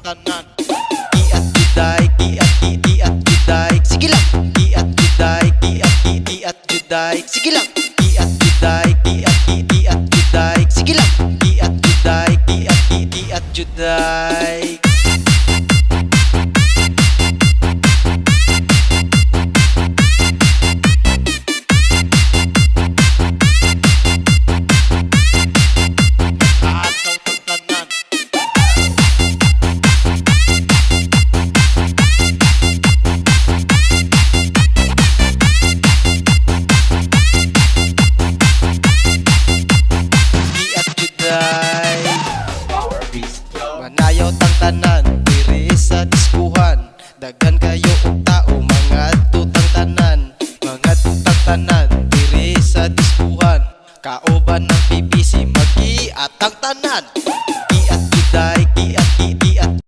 tanan. Giat juday, giat juday. Sige lang. Giat juday, giat juday. Sige lang. Giat juday, giat juday. Sige lang. Giat juday, giat juday. Manayaw tang tanan diri sa diskuhan, daghan kayo og tao